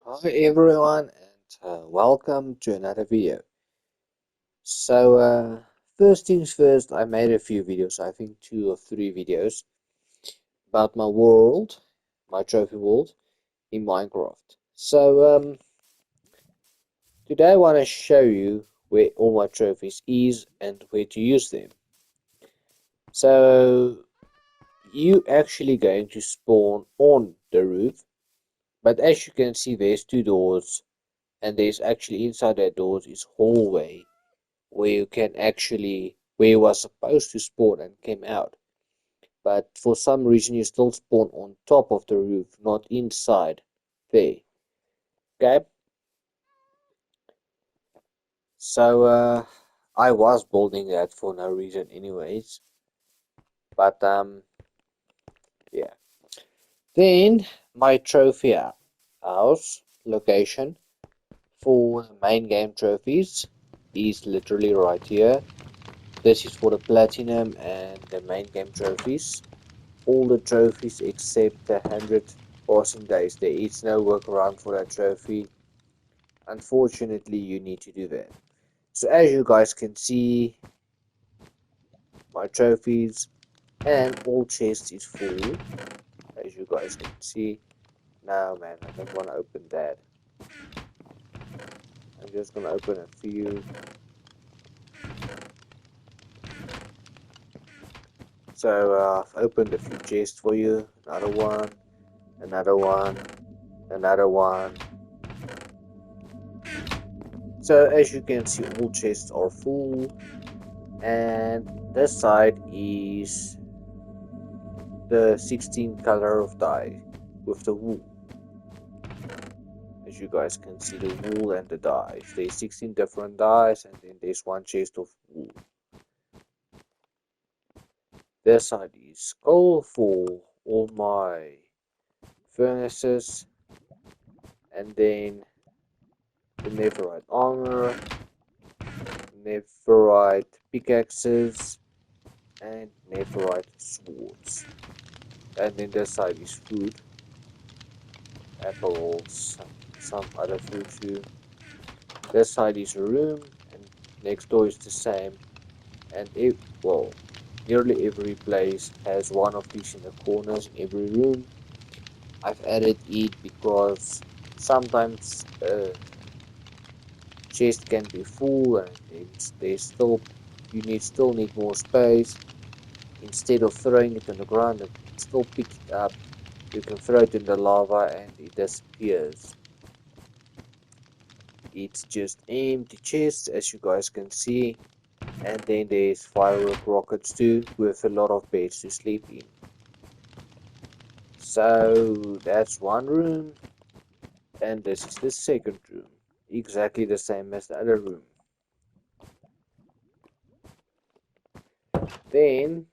Hi everyone and welcome to another video. So first things first, I made a few videos, I think 2 or 3 videos about my world, my trophy world in Minecraft. So today I want to show you where all my trophies is and where to use them. So you actually going to spawn on the roof, but as you can see there's 2 doors and there's actually inside that doors is hallway where you can actually where you was supposed to spawn and came out. But for some reason you still spawn on top of the roof, not inside there. Okay? So I was building that for no reason anyways. But yeah. Then my trophy house location for main game trophies is literally right here. This is for the platinum and the main game trophies. All the trophies except the 100 passing days. There is no workaround for that trophy. Unfortunately, you need to do that. So as you guys can see, my trophies and all chests is full. As you guys can see. No man, I don't want to open that. I'm just gonna open a few. So I've opened a few chests for you. Another one, another one, another one. So as you can see, all chests are full. And this side is the 16 color of dye with the wool. As you guys can see, the wool and the dyes. There's 16 different dyes and then there's one chest of wool. This side is coal for all my furnaces, and then the netherite armor, netherite pickaxes, and netherite swords. And then this side is food, apples, some other food too. This side is a room, and next door is the same. And well, nearly every place has one of these in the corners in every room. I've added it because sometimes chest can be full and they still need more space. Instead of throwing it on the ground, you can still pick it up. You can throw it in the lava and it disappears. It's just empty chests, as you guys can see. And then there's firework rockets too, with a lot of beds to sleep in. So that's one room, and this is the second room. Exactly the same as the other room. Then,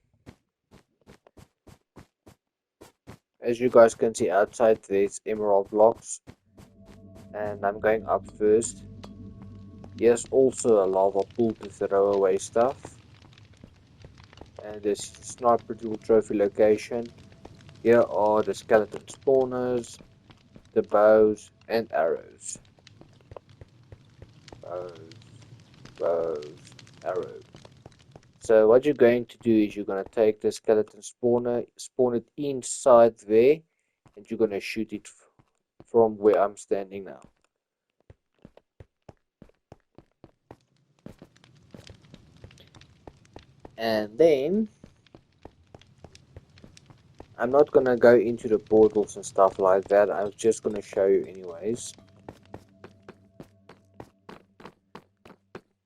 as you guys can see outside, there's emerald blocks, and I'm going up first. Here's also a lava pool to throw away stuff. And this is the sniper tool trophy location. Here are the skeleton spawners, the bows and arrows. Bows, bows, arrows. So what you're going to do is you're going to take the skeleton spawner, spawn it inside there, and you're going to shoot it from where I'm standing now. And then I'm not going to go into the portals and stuff like that. I'm just going to show you anyways.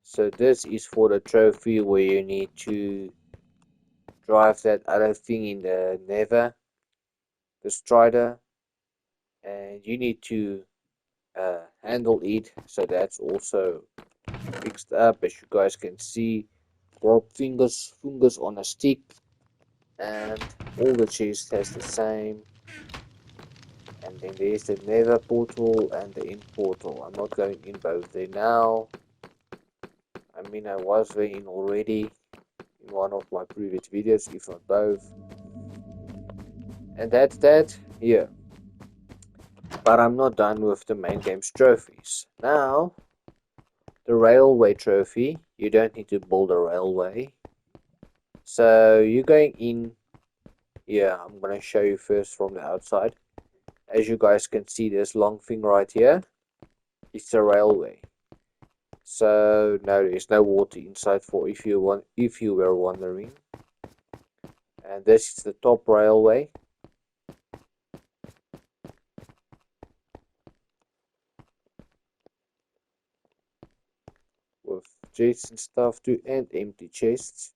So this is for the trophy where you need to drive that other thing in the nether, the strider, and you need to handle it. So that's also fixed up, as you guys can see. Drop fingers on a stick, and all the chest has the same. And then there's the nether portal and the end portal. I'm not going in both there now. I mean, I was there in already in one of my previous videos, if not both. And that's that. Here. But I'm not done with the main game's trophies. Now, the railway trophy, you don't need to build a railway. So you're going in, yeah, I'm going to show you first from the outside. As you guys can see, this long thing right here, it's a railway. So no, there's no water inside for if you were wondering. And this is the top railway. With chests and stuff too, and empty chests.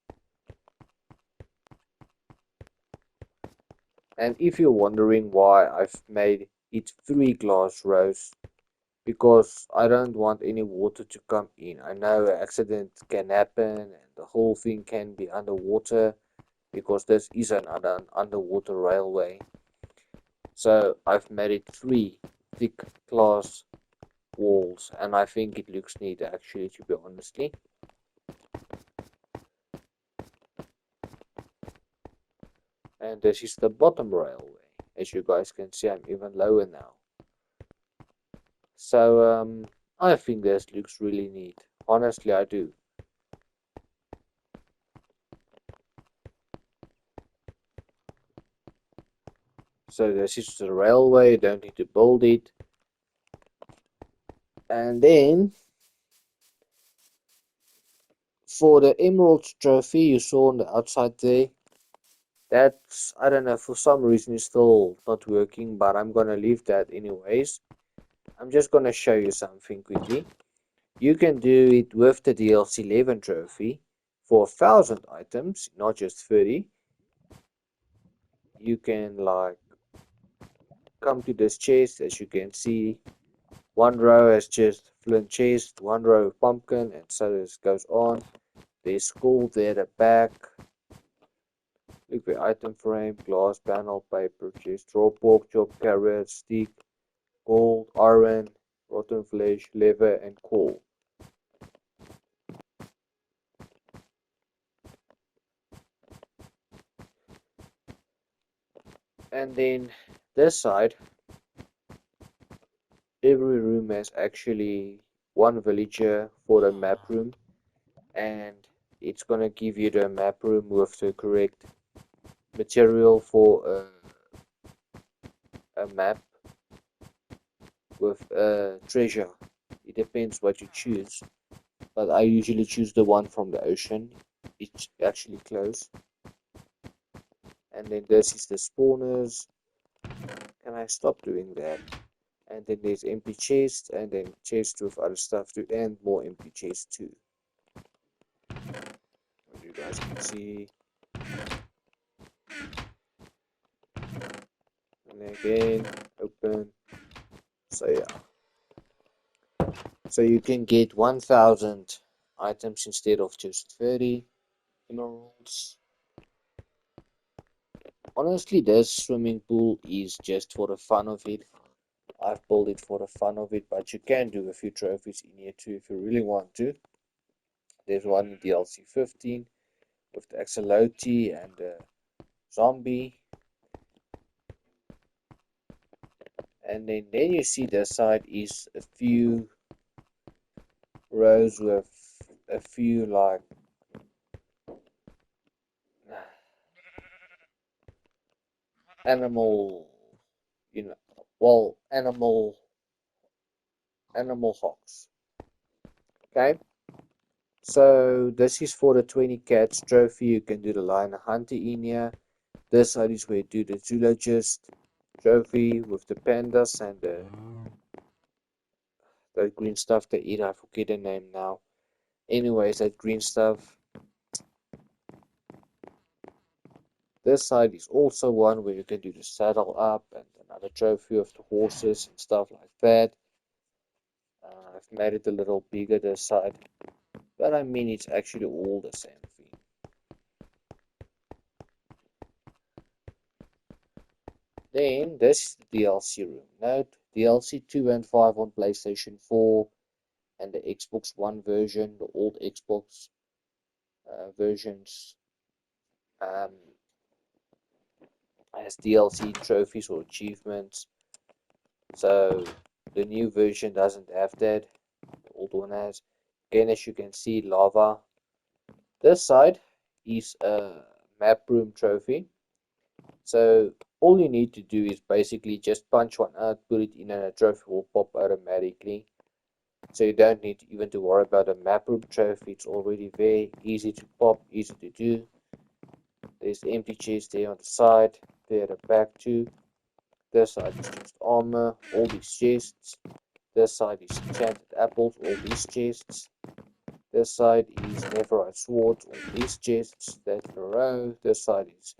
And if you're wondering why I've made it 3 glass rows, because I don't want any water to come in. I know an accident can happen and the whole thing can be underwater, because this is an underwater railway. So I've made it 3 thick glass walls, and I think it looks neat actually, to be honestly. And this is the bottom railway. As you guys can see, I'm even lower now. So I think this looks really neat. Honestly, I do. So this is the railway, don't need to build it. And then for the Emerald trophy you saw on the outside there, that's, I don't know, for some reason it's still not working, but I'm gonna leave that anyways. I'm just gonna show you something quickly. You can do it with the DLC 11 trophy for 1,000 items, not just 30. You can like come to this chest. As you can see, one row has just flint chest, one row pumpkin, and so this goes on. There's gold there at the back. Look at item frame, glass panel, paper chest, raw pork chop, carrot, stick, gold, iron, rotten flesh, leather, and coal. And then this side, every room has actually one villager for the map room, and it's gonna give you the map room with the correct material for a map with a treasure. It depends what you choose, but I usually choose the one from the ocean. It's actually close. And then this is the spawners. Can I stop doing that? And then there's empty chests, and then chests with other stuff too, and more empty chests too. As you guys can see. And again, open. So yeah. So you can get 1,000 items instead of just 30 emeralds. Honestly, this swimming pool is just for the fun of it. I've built it for the fun of it, but you can do a few trophies in here too if you really want to. There's one in DLC 15 with the axolotl and the zombie. And then you see the side is a few rows with a few like animal, you know, well, animal hawks. Okay, so this is for the 20 cats trophy. You can do the lion hunter in here. This side is where you do the zoologist trophy with the pandas and the green stuff they eat. I forget the name now. Anyways, that green stuff. This side is also one where you can do the saddle up and another trophy of the horses and stuff like that. I've made it a little bigger this side, but I mean it's actually all the same thing. Then this is the DLC room. Note DLC 2 and 5 on PlayStation 4 and the Xbox One version, the old Xbox versions, as DLC trophies or achievements. So the new version doesn't have that. The old one has. Again, as you can see, lava. This side is a map room trophy. So all you need to do is basically just punch one out, put it in, and a trophy will pop automatically. So you don't need even to worry about a map room trophy. It's already very easy to pop, easy to do. There's the empty chest there on the side, there at the back too. This side is just armor, all these chests. This side is enchanted apples, all these chests. This side is Neverite swords, all these chests. That's in a row. This side is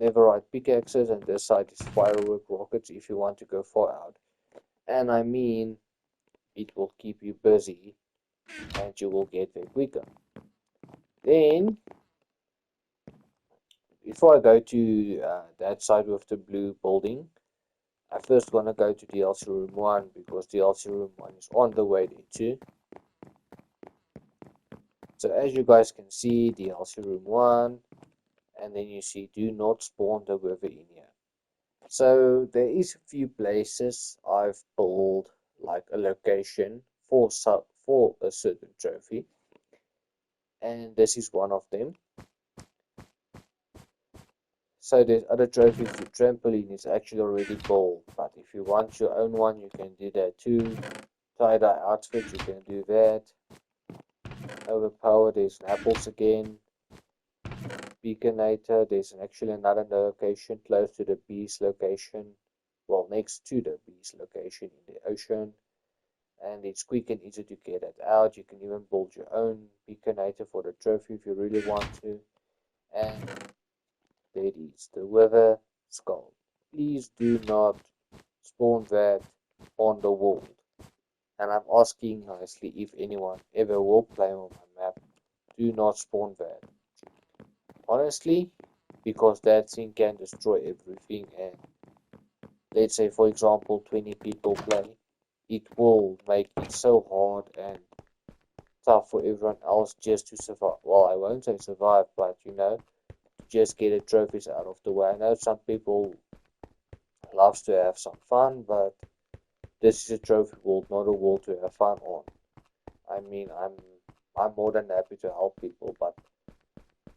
Neverite pickaxes, and this side is firework rockets if you want to go far out. And I mean, it will keep you busy and you will get there quicker. Then, before I go to that side with the blue building, I first want to go to DLC Room 1 because DLC Room 1 is on the way there too. So as you guys can see, DLC Room 1, and then you see do not spawn the river in here. So there is a few places I've pulled like a location for a certain trophy, and this is one of them. So there's other trophies. The trampoline is actually already built, but if you want your own one, you can do that too. Tie-dye outfit, you can do that. Overpower, there's apples again. Beaconator, there's actually another location close to the beast location. Well, next to the beast location in the ocean. And it's quick and easy to get it out. You can even build your own beaconator for the trophy if you really want to. And there it is, the Wither Skull. Please do not spawn that on the world. And I'm asking nicely if anyone ever will play on my map, do not spawn that. Honestly, because that thing can destroy everything, and let's say for example 20 people play, it will make it so hard and tough for everyone else just to survive. Well, I won't say survive, but just get the trophies out of the way. I know some people loves to have some fun, but this is a trophy world, not a world to have fun on. I mean, I'm more than happy to help people, but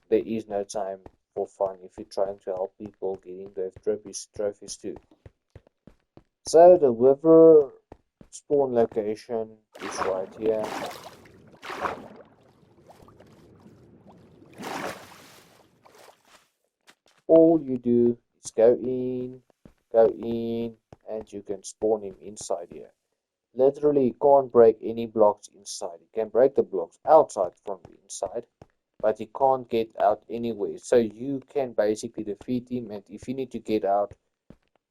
there is no time for fun if you're trying to help people getting their trophies too. So the river spawn location is right here. All you do is go in, and you can spawn him inside here. Literally, you can't break any blocks inside. You can break the blocks outside from the inside, but you can't get out anywhere. So you can basically defeat him, and if you need to get out,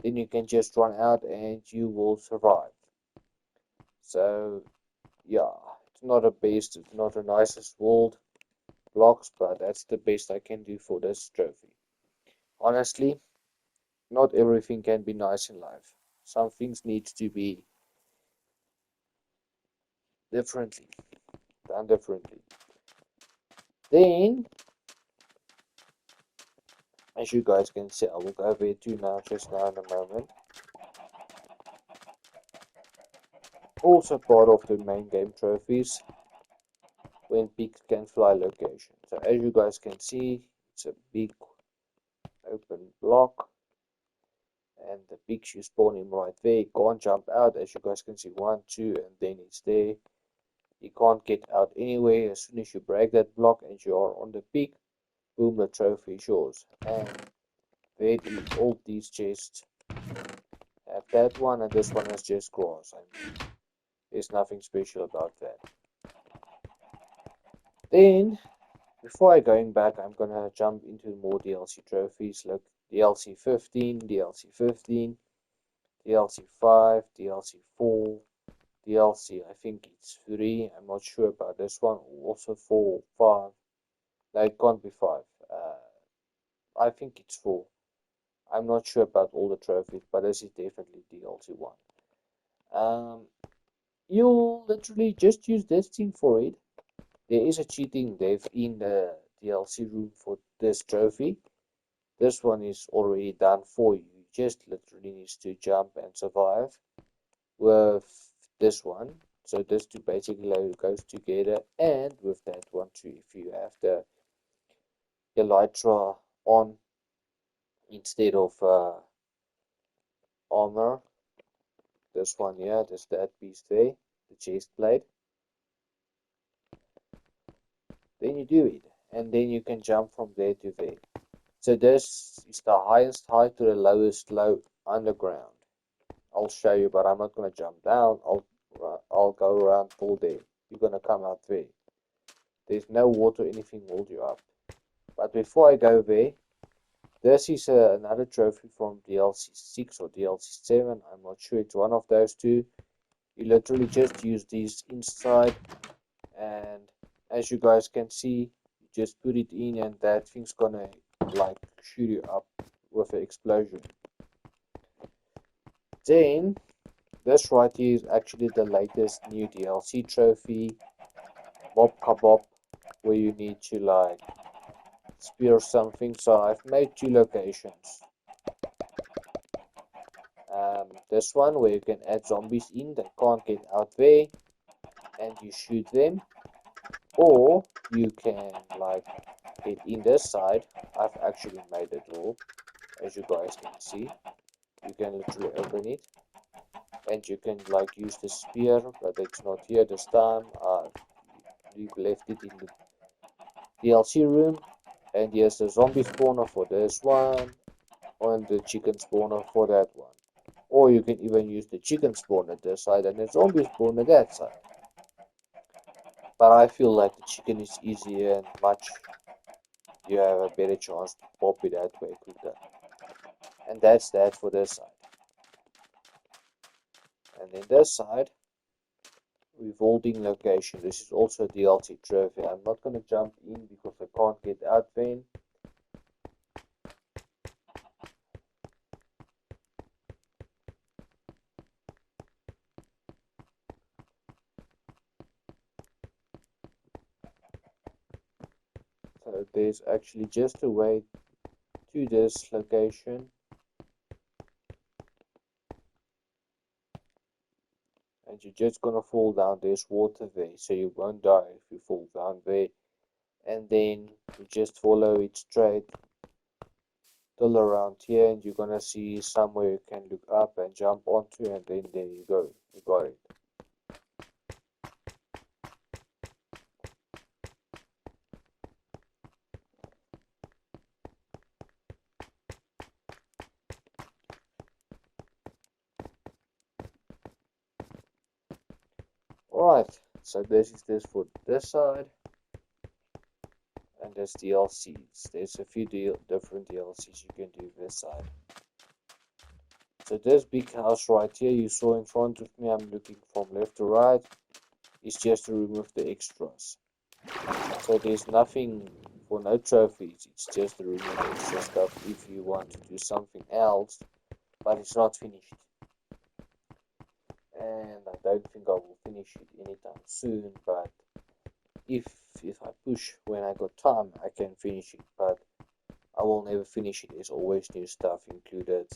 then you can just run out and you will survive. So yeah, it's not a best, it's not the nicest world blocks, but that's the best I can do for this trophy. Honestly, not everything can be nice in life. Some things need to be differently, done differently. Then, as you guys can see, I will go over to now, just now in a moment. Also part of the main game trophies, when pigs can fly location. So as you guys can see, it's a big open block, and the pigs you spawn him right there. He can't jump out, as you guys can see, 1, 2, and then it's there. You can't get out anyway. As soon as you break that block and you are on the peak, boom, the trophy is yours. And there it is, all these chests have that one, and this one is just grass. I mean, there's nothing special about that. Then, before I going back, I'm gonna jump into more DLC trophies. Look, DLC 15, DLC 15, DLC 5, DLC 4, DLC, I think it's 3. I'm not sure about this one. Also 4, 5. No, it can't be 5. I think it's 4. I'm not sure about all the trophies, but this is definitely DLC 1. You literally just use this thing for it. There is a cheating dev in the DLC room for this trophy. This one is already done for you. You just literally need to jump and survive. with this one. So this two basically goes together, and with that one too, if you have the elytra on instead of armor, this one here, there's that piece there, the chest plate, then you do it, and then you can jump from there to there. So this is the highest height to the lowest low underground. I'll show you, but I'm not gonna jump down. I'll go around full there. You're gonna come out there. There's no water or anything hold you up. But before I go there, this is another trophy from DLC 6 or DLC 7. I'm not sure, it's one of those two. You literally just use these inside, and as you guys can see, you just put it in and that thing's gonna like shoot you up with an explosion. Then this right here is actually the latest new DLC trophy, Mob Kebab, where you need to like spear something. So I've made two locations. This one where you can add zombies in that can't get out there and you shoot them, or you can like get in this side. I've actually made it all, as you guys can see. You can literally open it and you can like use the spear, but it's not here this time. We've left it in the DLC room, and here's the zombie spawner for this one and the chicken spawner for that one. Or you can even use the chicken spawner this side and the zombie spawner that side. But I feel like the chicken is easier and much you have a better chance to pop it that way quicker. And that's that for this side. And then this side, revolving location. This is also a DLC trophy. I'm not gonna jump in because I can't get out then. So there's actually just a way to this location, and you're just gonna fall down. There's water there, so you won't die if you fall down there. And then you just follow it straight till around here, and you're gonna see somewhere you can look up and jump onto, and then there you go, you got it. Alright, so this is this for this side, and there's DLCs. There's a few different DLCs you can do this side. So this big house right here you saw in front of me, I'm looking from left to right, is just to remove the extras. So there's nothing for no trophies, it's just to remove extra stuff if you want to do something else, but it's not finished. And I don't think I will finish it anytime soon, but if I push when I got time, I can finish it, but I will never finish it. There's always new stuff included.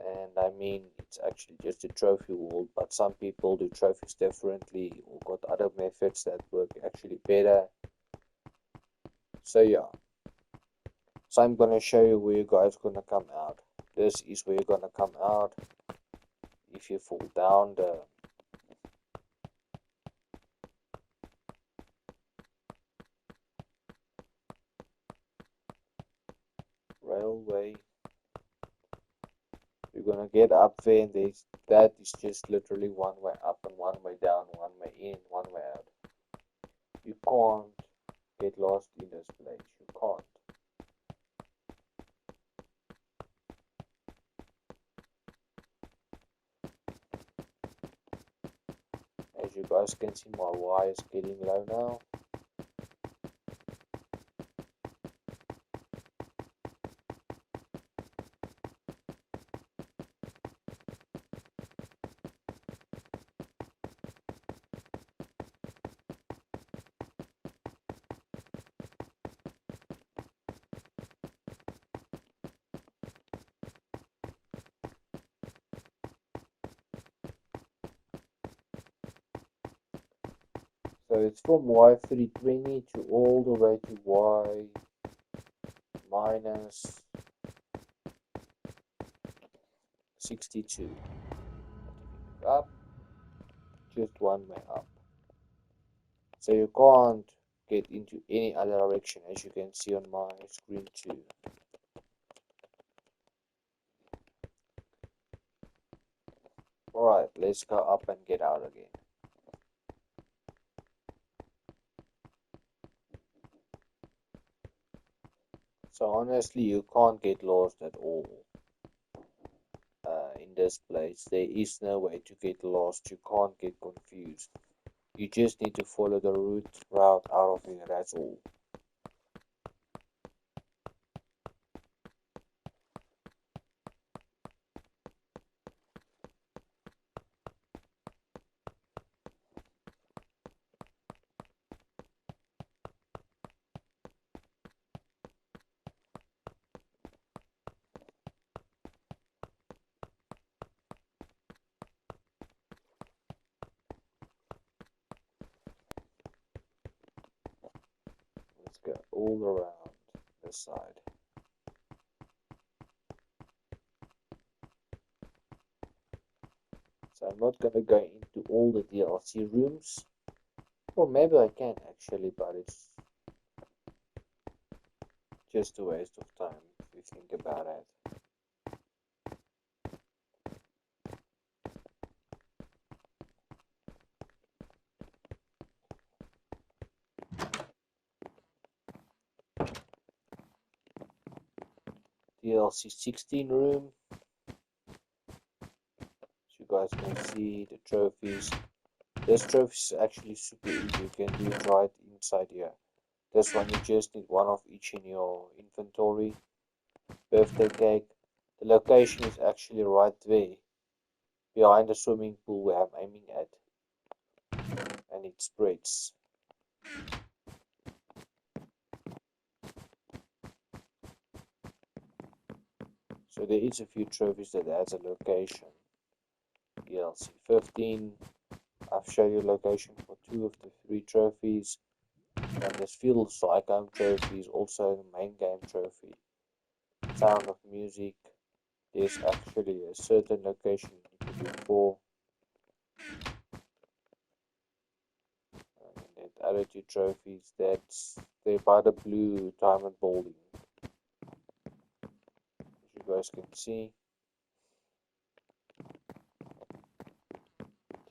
And I mean, it's actually just a trophy world, but some people do trophies differently or got other methods that work actually better. So yeah. So I'm gonna show you where you guys gonna come out. This is where you're gonna come out if you fall down the railway. You're gonna get up there, and that is just literally one way up and one way down, one way in, one way out. You can't get lost in this place. You can't. As you guys can see, my wire is getting low now. So it's from y320 to all the way to y minus 62. Up, just one way up. So you can't get into any other direction, as you can see on my screen too. Alright, let's go up and get out again. So honestly, you can't get lost at all in this place. There is no way to get lost. You can't get confused. You just need to follow the route out of here, that's all. Let's go all around this side. So I'm not gonna go into all the DLC rooms. Or maybe I can actually, but it's just a waste of time if you think about it. DLC 16 room. So you guys can see the trophies. This trophy is actually super easy. You can do it right inside here. This one you just need one of each in your inventory. Birthday cake. The location is actually right there, behind the swimming pool where I'm aiming at. And it spreads. So there is a few trophies that has a location. DLC 15. I've shown you location for 2 of the 3 trophies. And this Field of Psycho trophy is also the main game trophy. Sound of Music. There's actually a certain location you need to look for. And then the other 2 trophies, they're by the blue diamond building. As you guys can see.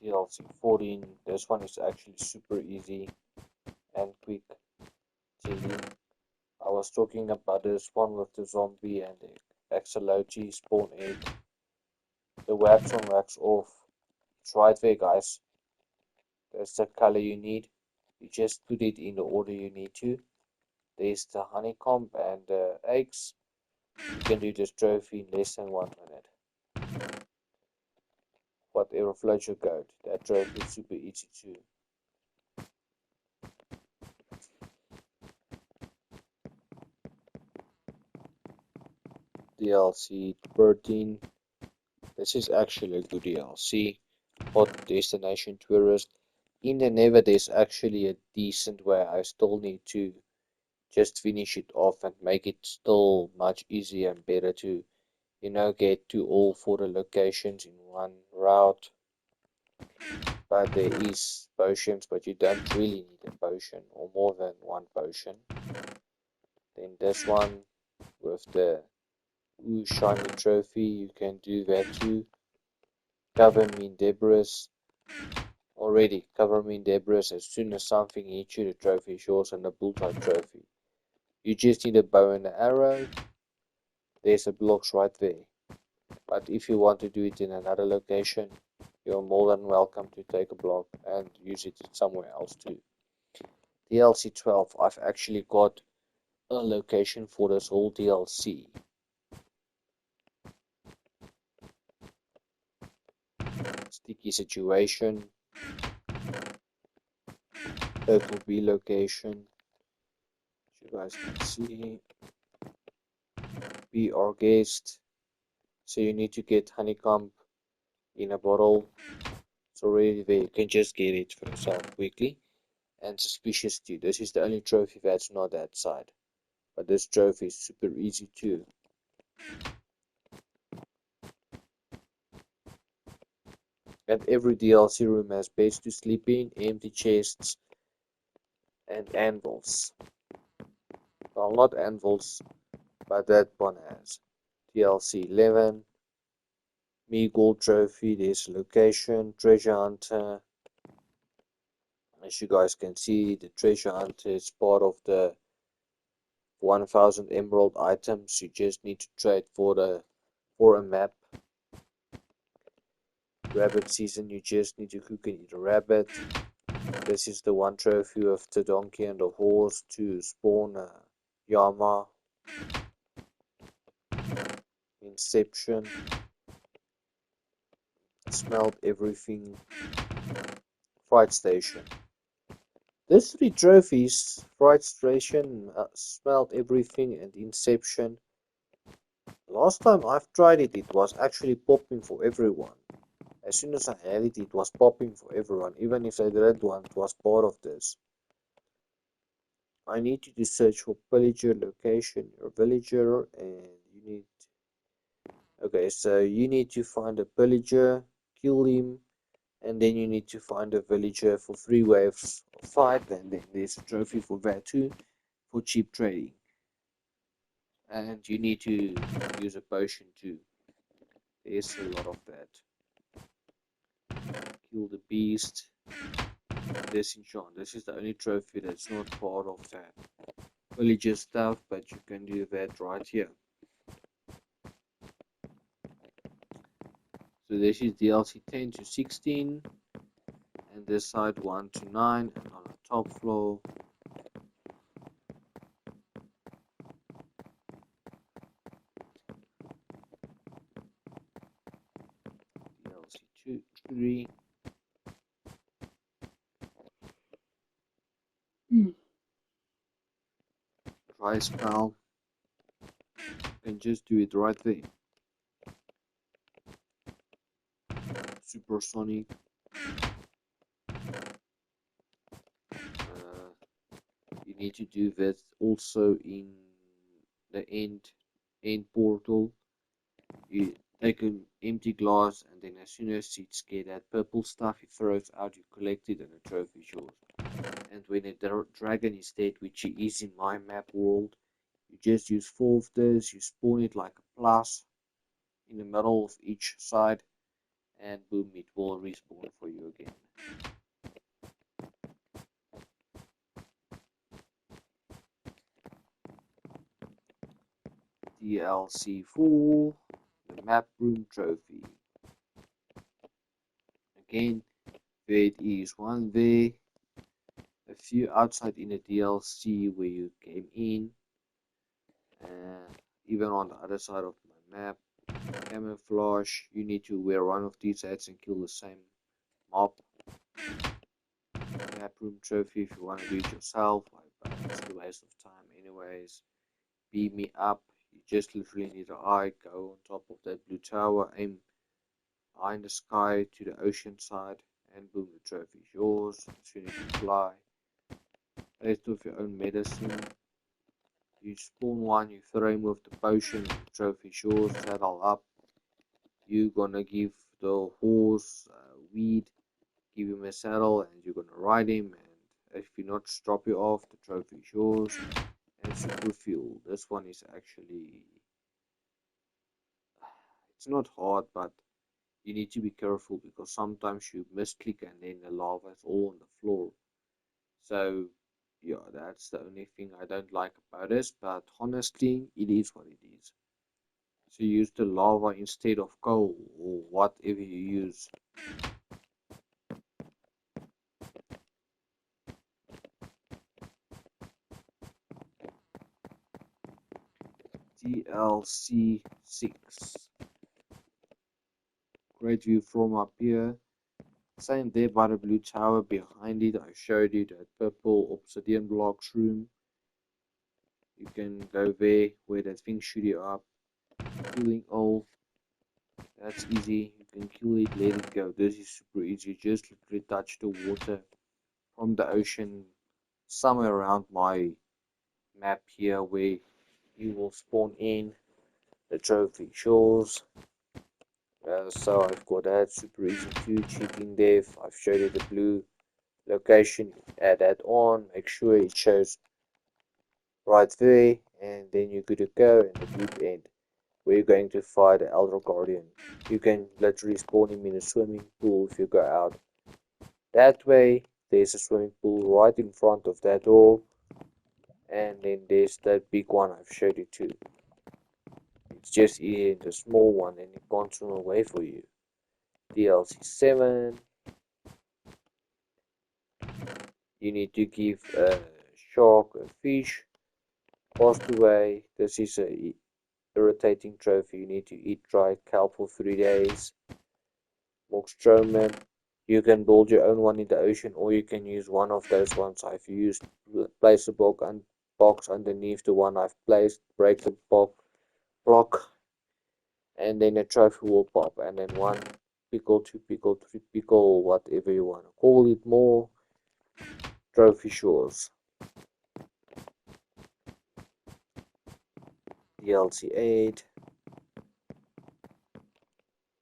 DLC 14. This one is actually super easy and quick. I was talking about this one with the zombie and the axolotl spawn egg. The wax on, wax off. It's right there, guys. That's the color you need. You just put it in the order you need to. There's the honeycomb and the eggs. You can do this trophy in less than 1 minute. Whatever floats your boat. That trophy is super easy too. DLC 13. This is actually a good DLC. Hot Destination Tourist. In the Nether there's actually a decent way. I still need to just finish it off and make it still much easier and better to, get to all 4 locations in one route. But there is potions, but you don't really need a potion or more than 1 potion. Then this one with the Ooh Shiny Trophy, you can do that too. Cover me in debris. Already, cover me in debris. As soon as something hits you, the trophy is yours, and the bullseye trophy. You just need a bow and an arrow. There's the blocks right there. But if you want to do it in another location, you're more than welcome to take a block and use it somewhere else too. DLC 12, I've actually got a location for this whole DLC. Sticky situation. Total B location. As you guys can see. Be our guest. So you need to get honeycomb in a bottle. It's already there. You can just get it for yourself quickly. and Suspicious 2. This is the only trophy that's not that side. But this trophy is super easy too. And every DLC room has beds to sleep in, empty chests, and anvils. Well, not anvils, but that one has. DLC 11, Me Gold Trophy, there's location, Treasure Hunter. As you guys can see, the Treasure Hunter is part of the 1000 emerald items. You just need to trade for a map. Rabbit season, you just need to cook and eat a rabbit. This is the one trophy of the donkey and the horse to spawn a llama. Inception. Smelled everything. Fright Station. These three trophies, Fright Station, Smelled Everything, and Inception. Last time I've tried it, it was actually popping for everyone. As soon as I had it, it was popping for everyone. Even if I didn't want, it was part of this. I need you to search for pillager location, your villager, and you need... Okay, so you need to find a pillager, kill him, and then you need to find a villager for 3 waves of fight, and then there's a trophy for that too, for cheap trading. And you need to use a potion too. There's a lot of that. Kill the beast. Disenchant. This is the only trophy that's not part of that villager stuff, but you can do that right here. So this is DLC 10 to 16, and this side 1 to 9, and on the top floor DLC 2, 3. Dry spell. You can just do it right there. Supersonic. You need to do that also in the end portal. You take an empty glass, and then as soon as it's get that purple stuff, you throw it out, you collect it, and the trophy is yours. And when a dragon is dead, which he is in my map world, you just use 4 of this, you spawn it like a plus in the middle of each side, and boom, it will respawn for you again. DLC 4, the map room trophy. Again, there it is, one there, a few outside in the DLC where you came in, even on the other side of my map. Camouflage, you need to wear one of these hats and kill the same mob. Map room trophy if you want to do it yourself, but it's a waste of time anyways. Beam me up, you just literally need an eye, go on top of that blue tower, aim high in the sky to the ocean side, and boom, the trophy is yours. As soon as you fly, rest of your own medicine. You spawn one, you throw him with the potion, the trophy is yours. Saddle up. You're gonna give the horse weed, give him a saddle, and you're gonna ride him. And if he not drop you off, the trophy is yours. And super fuel. This one is actually, it's not hard, but you need to be careful because sometimes you misclick and then the lava is all on the floor. So yeah, that's the only thing I don't like about this, but honestly, it is what it is. So use the lava instead of coal or whatever you use. DLC 6. Great view from up here. Same there by the blue tower. Behind it, I showed you that purple obsidian blocks room. You can go there where that thing shoot you up. Killing all. That's easy. You can kill it, let it go. This is super easy. Just literally touch the water from the ocean somewhere around my map here where you will spawn in the trophy shores. So I've got that super easy to cheating dev. I've showed you the blue location. Add that on, make sure it shows right there, and then you're good to go. And the deep end where you're going to fight the Elder Guardian. You can literally spawn him in a swimming pool if you go out that way. There's a swimming pool right in front of that door, and then there's that big one I've showed you too. It's just in the small one and it can't swim away for you. DLC 7, you need to give a shark a fish, passed away. This is a irritating trophy. You need to eat dry kelp for 3 days. Mockstroman, you can build your own one in the ocean or you can use one of those ones I've used. Place a box underneath the one I've placed, break the block, and then a trophy will pop, and then 1 pickle, 2 pickle, 3 pickle, whatever you want to call it, more trophy shores. DLC 8,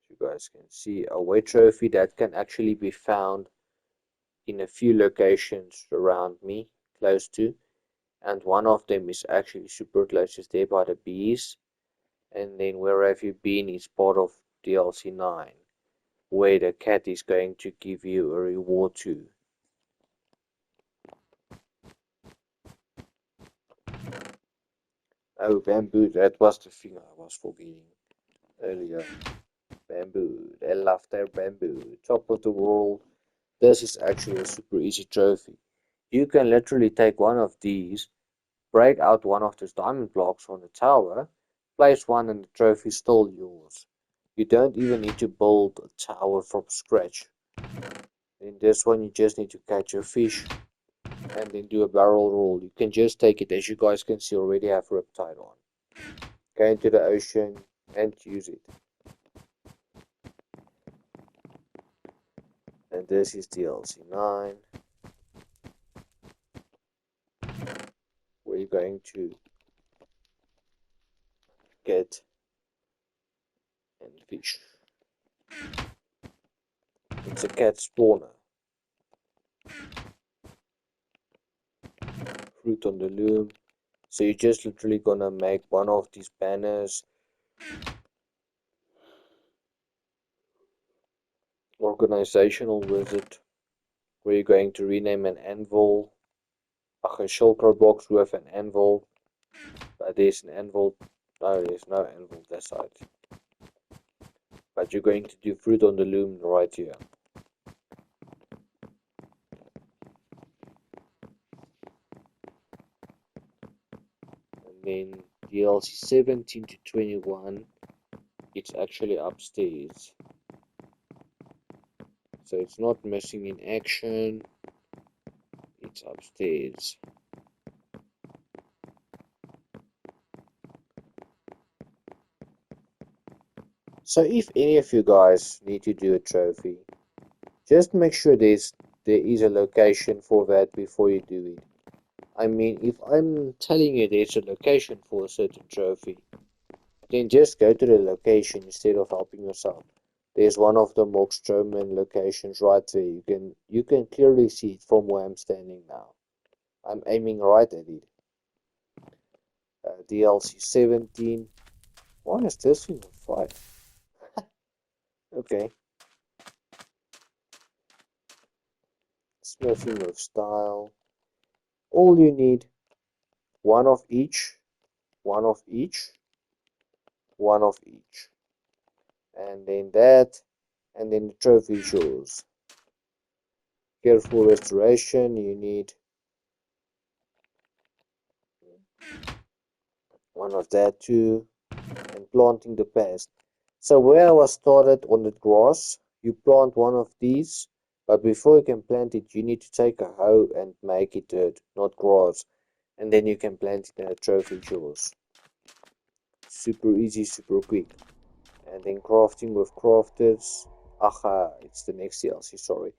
you guys can see a weight trophy that can actually be found in a few locations around me, close to, and one of them is actually super close, just there by the bees, and then where have you been is part of DLC 9, where the cat is going to give you a reward too. Oh, bamboo, that was the thing I was forgetting earlier. Bamboo, they love their bamboo. Top of the world. This is actually a super easy trophy. You can literally take one of these, break out one of those diamond blocks on the tower, place one, and the trophy is still yours. You don't even need to build a tower from scratch. In this one, you just need to catch your fish and then do a barrel roll. You can just take it, as you guys can see, already have Riptide on. Go into the ocean and use it. And this is DLC 9, where you're going to get and fish. It's a cat spawner. Fruit on the loom. So you're just literally gonna make one of these banners. Organizational wizard, where you're going to rename an anvil. A shulker box with an anvil. But there's an anvil. No, there's no anvil that side. But you're going to do fruit on the loom right here. And then DLC 17 to 21, it's actually upstairs. So it's not missing in action, it's upstairs. So if any of you guys need to do a trophy, just make sure there is a location for that before you do it. I mean, if I'm telling you there's a location for a certain trophy, then just go to the location instead of helping yourself. There's one of the Mockstroman locations right there. You can clearly see it from where I'm standing now. I'm aiming right at it. DLC 17. Why is this thing on fire? Okay. Smithing with style. All you need, one of each, one of each, one of each. And then that, and then the trophy shows. Careful restoration, you need one of that too. And planting the pest. So where I was started on the grass, you plant one of these, but before you can plant it, you need to take a hoe and make it dirt, not grass. And then you can plant it in a trophy yours. Super easy, super quick. And then crafting with crafters. Aha, it's the next DLC, sorry.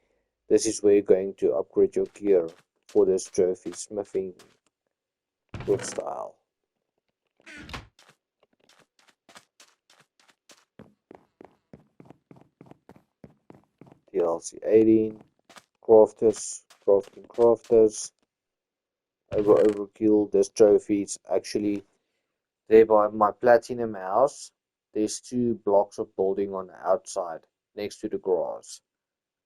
This is where you're going to upgrade your gear for this trophy smithing good style. DLC 18, crafters, overkill. This trophy is actually there by my platinum house. There's 2 blocks of building on the outside next to the grass.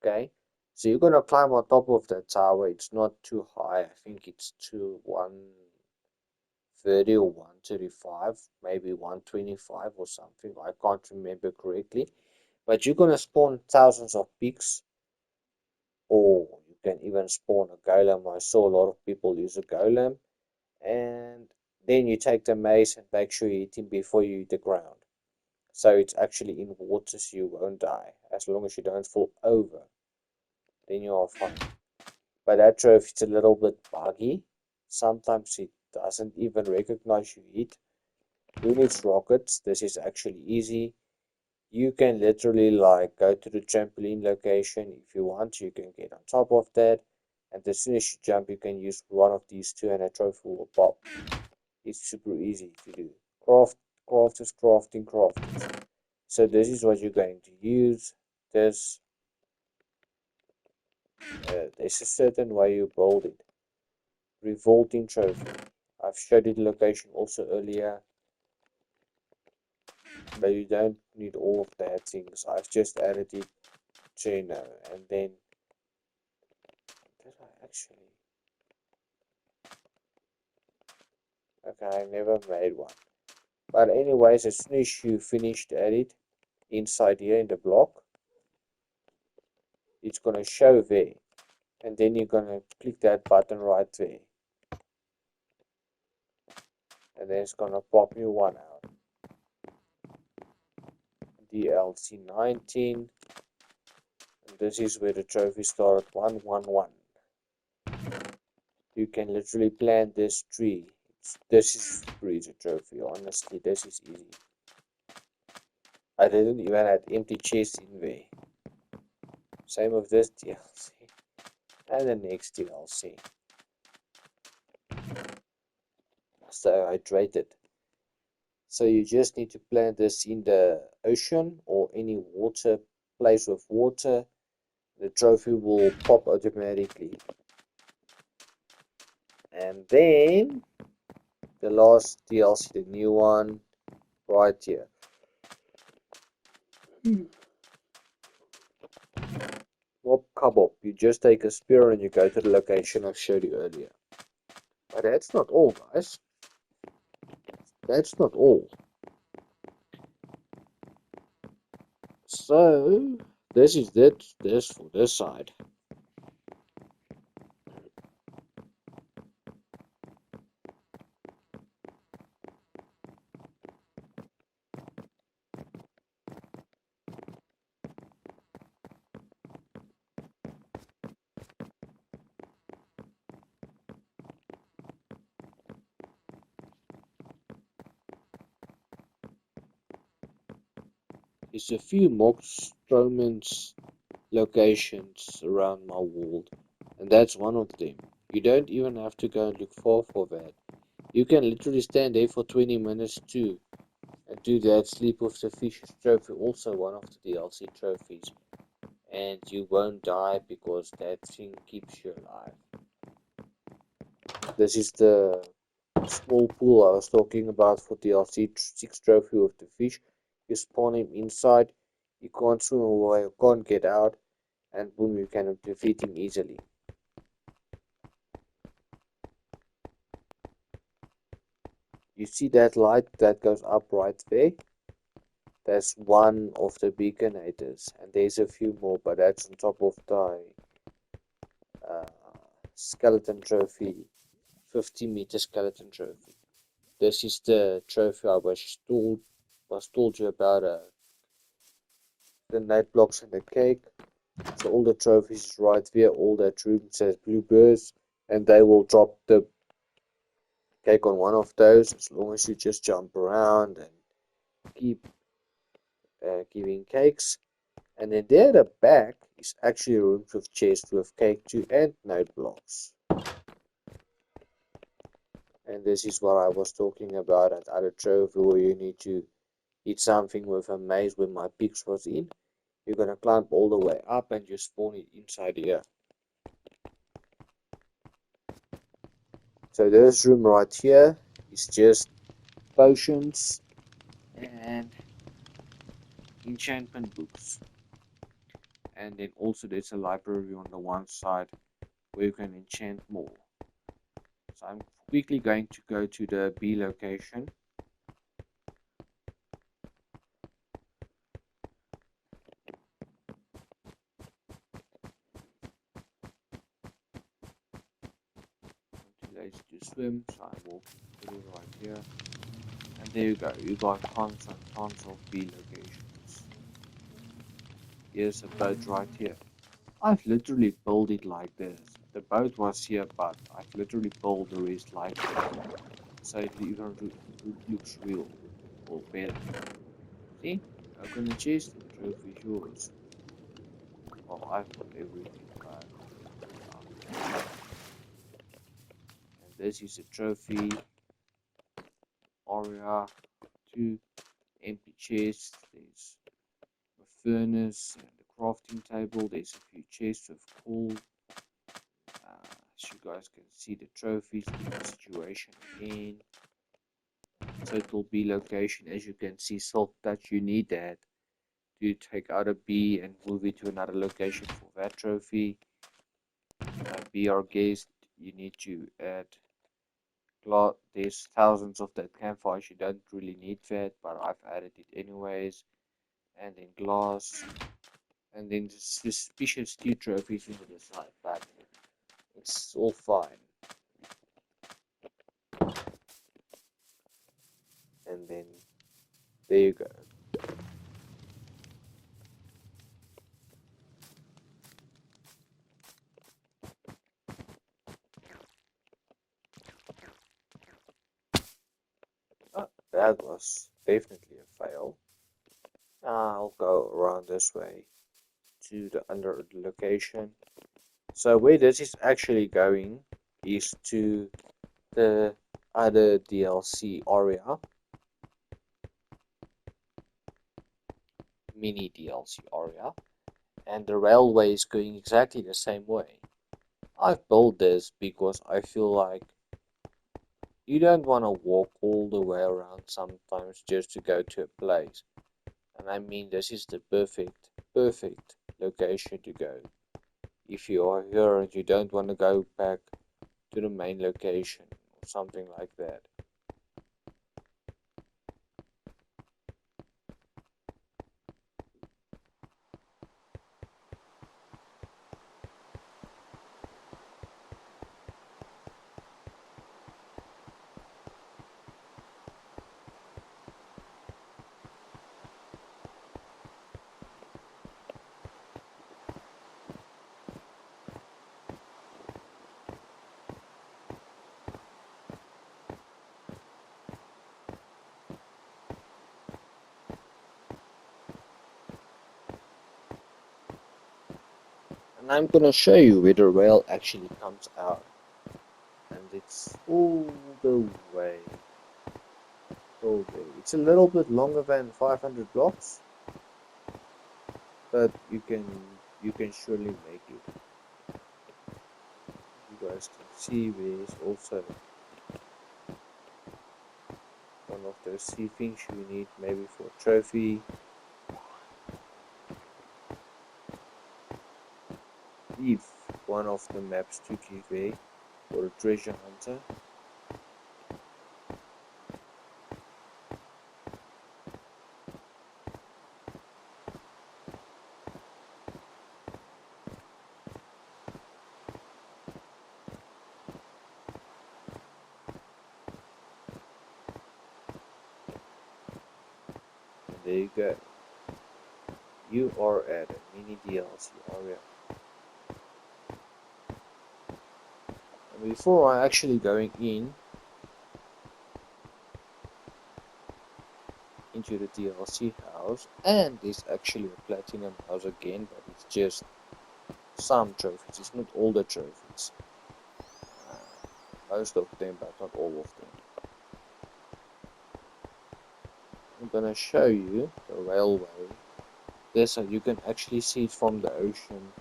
Okay, so you're gonna climb on top of that tower. It's not too high. I think it's to 130 or 135, maybe 125 or something. I can't remember correctly. But you're gonna spawn thousands of pigs, or you can even spawn a golem. I saw a lot of people use a golem, and then you take the mace and make sure you hit him before you hit the ground. So it's actually in water, so you won't die as long as you don't fall over. Then you are fine. But that trophy is a little bit buggy. Sometimes it doesn't even recognize you hit. Who needs rockets? This is actually easy. You can literally like go to the trampoline location if you want. You can get on top of that, and as soon as you jump, you can use one of these 2 and a trophy will pop. It's super easy to do. Crafting. So this is what you're going to use. There's a certain way you build it. Revolting trophy. I've showed you the location also earlier, but you don't need all of that things. I've just added it so you know. And then did I actually? Okay, I never made one. But anyways, as soon as you finish the edit inside here in the block, it's gonna show there. And then you're gonna click that button right there. And then it's gonna pop you one out. DLC 19. And this is where the trophy start at 111. You can literally plant this tree. This is super easy trophy, honestly, this is easy. I didn't even have empty chests in there. Same with this DLC. And the next DLC. So hydrated. So you just need to plant this in the ocean or any water place with water. The trophy will pop automatically. And then the last DLC, the new one, right here. Mob Kabob. You just take a spear and you go to the location I showed you earlier. But that's not all, guys. That's not all. So this is this for this side. There's a few mock Strowman's locations around my world, and that's one of them. You don't even have to go and look far for that. You can literally stand there for 20 minutes too and do that sleep with the fishes trophy, also one of the DLC trophies, and you won't die because that thing keeps you alive. This is the small pool I was talking about for DLC 6 trophy with the fish. You spawn him inside, you can't swim away, you can't get out, and boom, you can defeat him easily. You see that light that goes up right there? That's one of the beaconators, and there's a few more, but that's on top of the uh, skeleton trophy, 50-meter skeleton trophy. This is the trophy I was told you about, the night blocks and the cake. So all the trophies right there, all that room says bluebirds, and they will drop the cake on one of those as long as you just jump around and keep giving cakes. And then there at the back is actually rooms with chests with cake 2 and note blocks. And this is what I was talking about at other trophy where you need to hit something with a maze where my pigs was in. You're gonna climb all the way up and you spawn it inside here. So this room right here is just potions and enchantment books. And then also there's a library on the one side where you can enchant more. So I'm quickly going to go to the B location. I'm too lazy to swim, so I'm walking through right here. And there you go, you got tons and tons of B locations. Here's a boat right here. I've literally built it like this. The boat was here, but I've literally built the rest like this. So it even looks real or better. See? Open the chest, the trophy is yours. Well, I've got everything, but and this is a trophy area. 2 empty chests. There's a furnace and a crafting table. There's a few chests of coal. As you guys can see, the trophies, the situation again. Total B location, as you can see, soft touch. You need that to take out a B and move it to another location for that trophy. Be our guest. You need to add glass. There's thousands of that campfires. You don't really need that, but I've added it anyways. And then glass. And then suspicious 2 trophies into the side, but it's all fine. And then there you go. Oh, that was definitely a fail. I'll go around this way to the under location. So where this is actually going is to the other DLC area, mini DLC area, and the railway is going exactly the same way. I've built this because I feel like you don't want to walk all the way around sometimes just to go to a place. And I mean, this is the perfect location to go. If you are here and you don't want to go back to the main location or something like that. And I'm gonna show you where the rail actually comes out. And it's all the way. All the way. It's a little bit longer than 500 blocks, but you can surely make it. You guys can see there's also one of those sea things you need maybe for a trophy. Leave one of the maps to give away for a treasure hunter. And there you go. You are at a mini DLC area. And before I actually going in, into the DLC house, and there's actually a platinum house again, but it's just some trophies. It's not all the trophies. Most of them, but not all of them. I'm gonna show you the railway. This, you can actually see it from the ocean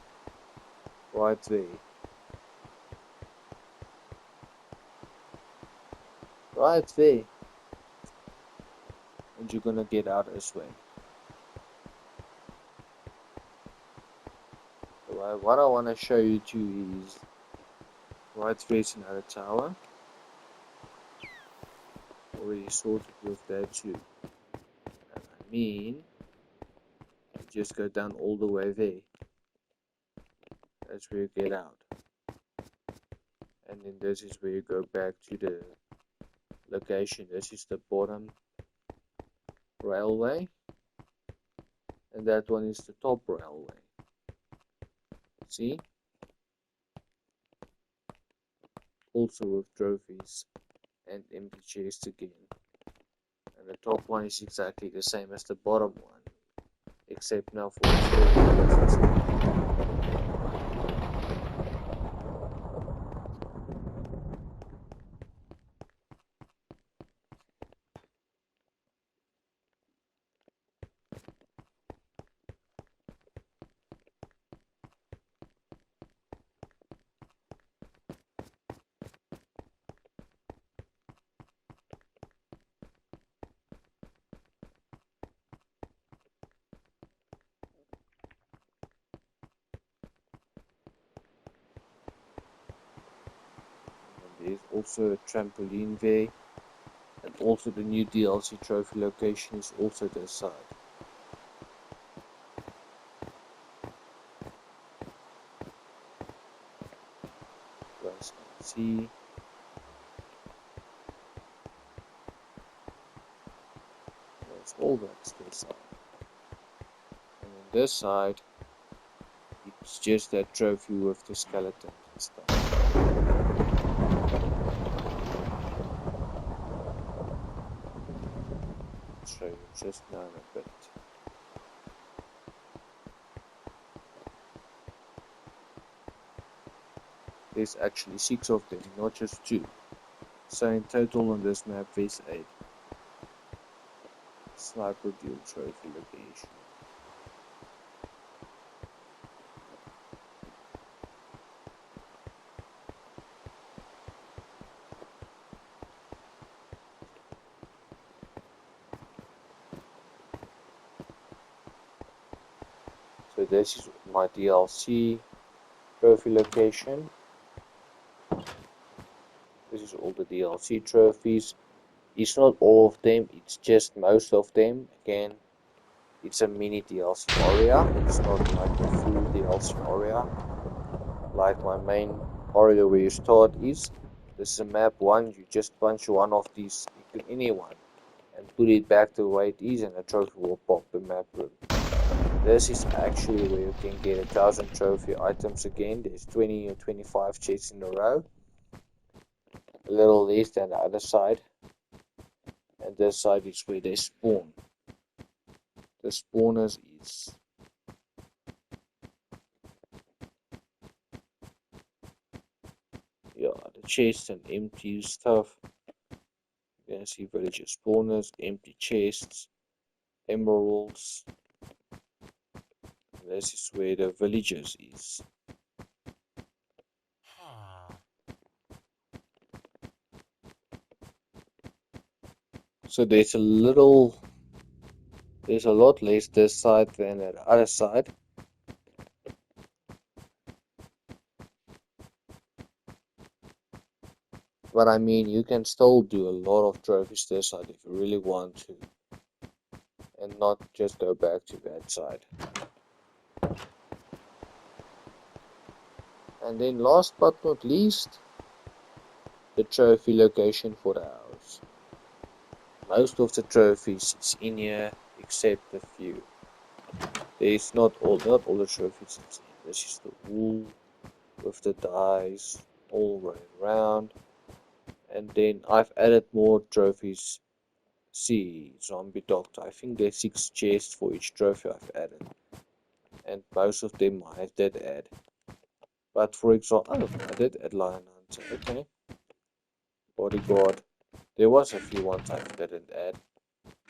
right there. Right there. And you're gonna get out this way. So what I wanna show you too is right there's another tower. Already sorted with that too. And I mean, you just go down all the way there. That's where you get out. And then this is where you go back to the location. This is the bottom railway. And that one is the top railway. See? Also with trophies and empty chests again. And the top one is exactly the same as the bottom one. Except now for the There's also a trampoline there, and also the new DLC trophy location is also this side. You guys can see. There's all that this side. And on this side, it's just that trophy with the skeletons and stuff. Show you just now in a bit. There's actually 6 of them, not just 2. So in total on this map there's 8. Sniper duel trophy location. So this is my DLC trophy location. This is all the DLC trophies. It's not all of them, it's just most of them. Again, it's a mini DLC area. It's not like a full DLC area. Like my main area where you start is. This is a map 1. You just punch one of these, anyone, and put it back the way it is, and a trophy will pop the map room. This is actually where you can get 1,000 trophy items again. There's 20 or 25 chests in a row. A little less than the other side. And this side is where they spawn. The spawners is the chests and empty stuff. You can see villager spawners, empty chests, emeralds. And this is where the villagers is. So there's a lot less this side than the other side. But I mean, you can still do a lot of trophies this side if you really want to. And not just go back to that side. And then last but not least, the trophy location for the house. Most of the trophies is in here, except a few. There's not all the trophies is in. This is the wool with the dice all running around. And then I've added more trophies see, zombie doctor. I think there's 6 chests for each trophy I've added, and most of them I did add. But for example, oh, I did add lion hunter. Okay, bodyguard. There was a few ones I didn't add,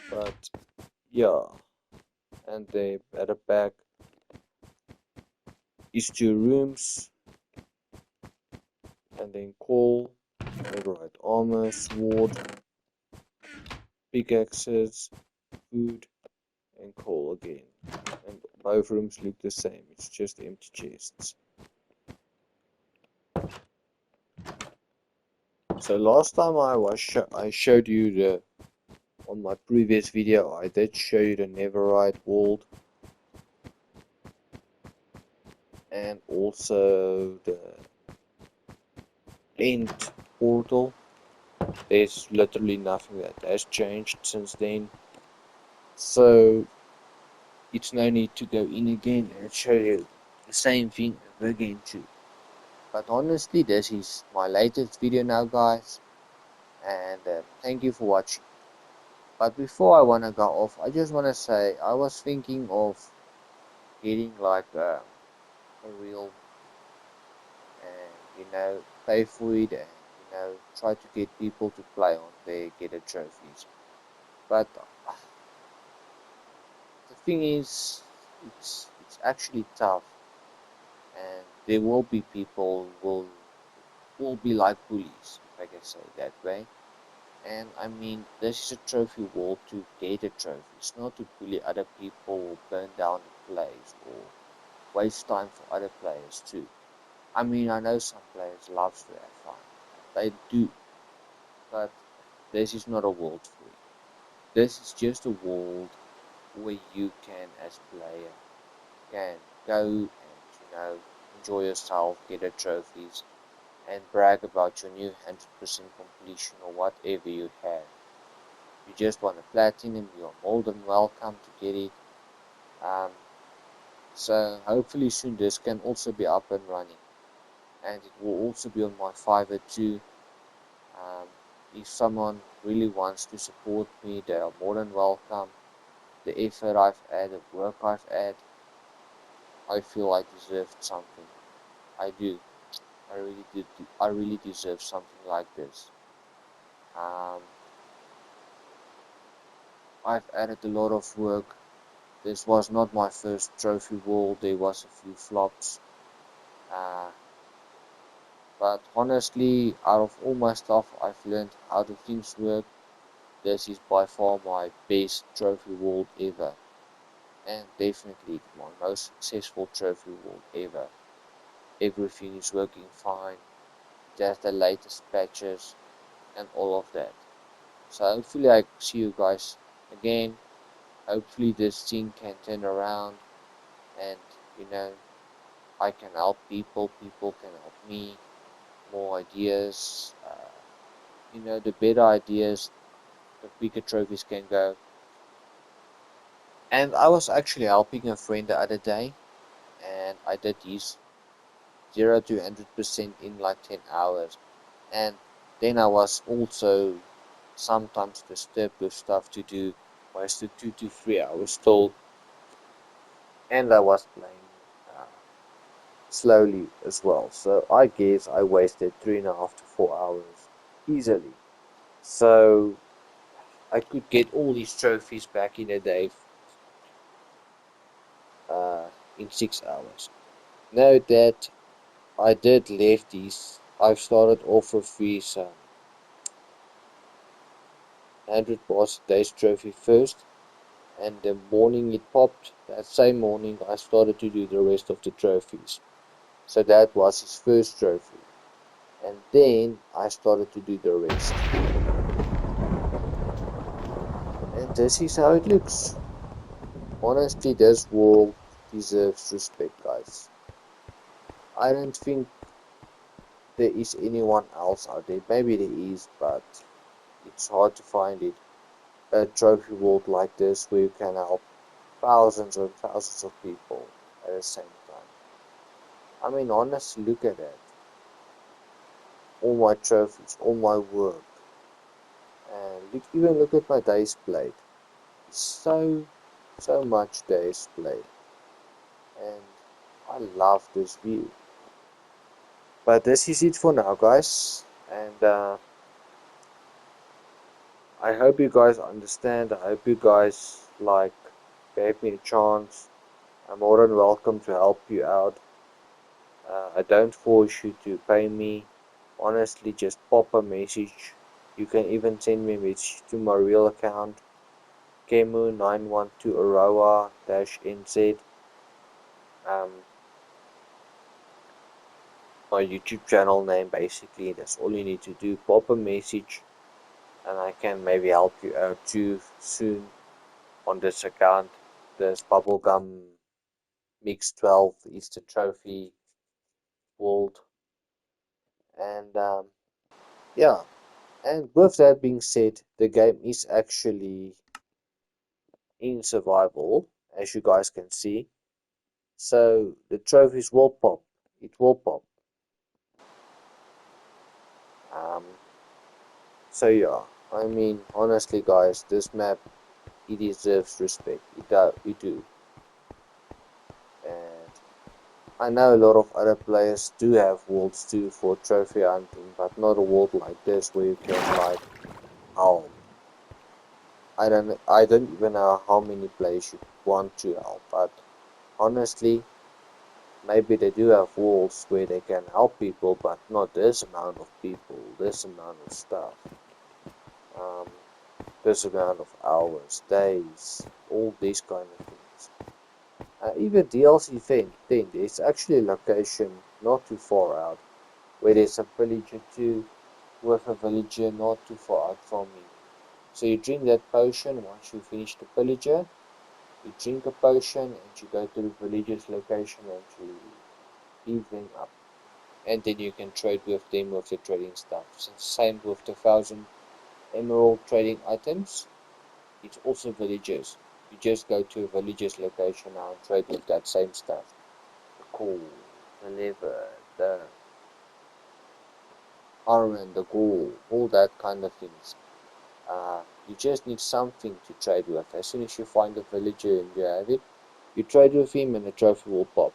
but yeah. And they at the back is 2 rooms, and then coal, netherite armor, sword, pickaxes, food, and coal again. And both rooms look the same. It's just empty chests. So last time I showed you the on my previous video I did show you the netherite world and also the end portal. There's literally nothing that has changed since then, so it's no need to go in again and show you the same thing over again too. But honestly, this is my latest video now, guys, and thank you for watching. But before I wanna go off, I just wanna say I was thinking of getting like a real and pay for it and try to get people to play on there, get a trophies. But the thing is, it's actually tough, and there will be people will be like bullies, if I can say it that way. And I mean, this is a trophy world to get a trophy. It's not to bully other people or burn down the place or waste time for other players too. I mean, I know some players love to have fun. They do, but this is not a world for you. This is just a world where you can, as a player, can go and enjoy yourself, get a trophies, and brag about your new 100% completion or whatever you have. You just want a platinum, you are more than welcome to get it. Um, so hopefully soon this can also be up and running, and it will also be on my Fiverr too. Um, if someone really wants to support me, they are more than welcome. The effort I've added, the work I've added, I feel I deserved something. I do. I really did. I really deserve something like this. Um, I've added a lot of work. This was not my first trophy wall. There was a few flops. Uh, but honestly, out of all my stuff, I've learned how the things work. This is by far my best trophy world ever, and definitely my most successful trophy world ever. Everything is working fine, just the latest patches and all of that. So hopefully I see you guys again. Hopefully this thing can turn around, and you know I can help people, people can help me, more ideas, the better ideas, the bigger trophies can go. And I was actually helping a friend the other day, and I did use 0 to 100% in like 10 hours. And then I was also sometimes disturbed with stuff to do, wasted 2 to 3 hours still, and I was playing uh, slowly as well. So I guess I wasted 3.5 to 4 hours easily. So I could get all these trophies back in a day uh, in 6 hours. Note that I did left these. I've started off with these 100 bars a days trophy first, and the morning it popped, that same morning I started to do the rest of the trophies. So that was his first trophy. And then I started to do the rest. And this is how it looks. Honestly, this world deserves respect, guys. I don't think there is anyone else out there. Maybe there is, but it's hard to find it. A trophy world like this where you can help thousands and thousands of people at the same time. I mean, honestly, look at that. All my trophies, all my work, and even look at my days played. So much days played, and I love this view. But this is it for now, guys, and I hope you guys understand. I hope you guys like gave me a chance. I'm more than welcome to help you out. I don't force you to pay me. Honestly, just pop a message. You can even send me a message to my real account, Kemu912 Aroa-NZ. Um, my YouTube channel name basically. That's all you need to do. Pop a message, and I can maybe help you out too soon on this account. This Bubblegum Mix 12 is the trophy world, and yeah. And with that being said, the game is actually in survival, as you guys can see. So the trophies will pop. It will pop. Um, so yeah, I mean, honestly, guys, this map it deserves respect. It do. And I know a lot of other players do have worlds too for trophy hunting, but not a world like this where you can like, help. I don't even know how many players you want to help, but honestly, maybe they do have walls where they can help people, but not this amount of people, this amount of stuff, um, this amount of hours, days, all these kind of things. Even DLC 10, there's actually a location not too far out where there's a villager too, with a villager not too far out from me. So you drink that potion once you finish the villager, you drink a potion and you go to the villager's location and you leave them up. And then you can trade with them with the trading stuff. So same with the 1000 emerald trading items. It's also villages. You just go to a village's location now and trade with that same stuff. The coal, the leather, the iron, the gold, all that kind of things. You just need something to trade with. As soon as you find a villager and you have it, you trade with him and the trophy will pop.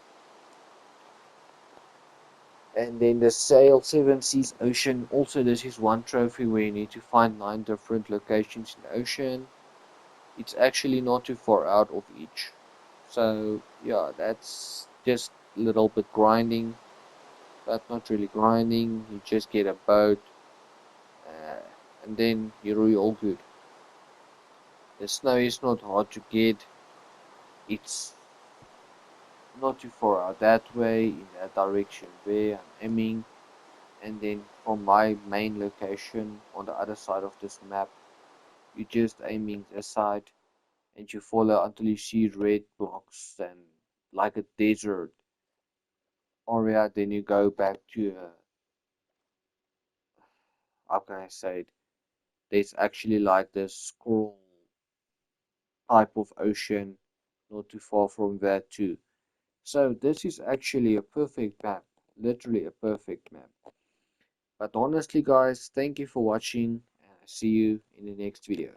And then the Sail 7 Seas Ocean, also this is one trophy where you need to find 9 different locations in the ocean. It's actually not too far out of each. So yeah, that's just a little bit grinding, but not really grinding. You just get a boat, uh, and then you're all good. The snow is not hard to get. It's not too far out that way, in that direction where I'm aiming. And then from my main location on the other side of this map, you just aiming aside and you follow until you see red blocks and like a desert area. Then you go back to how can I say it? There's actually like this scroll type of ocean not too far from that too. So this is actually a perfect map, literally a perfect map. But honestly guys, thank you for watching and I see you in the next video.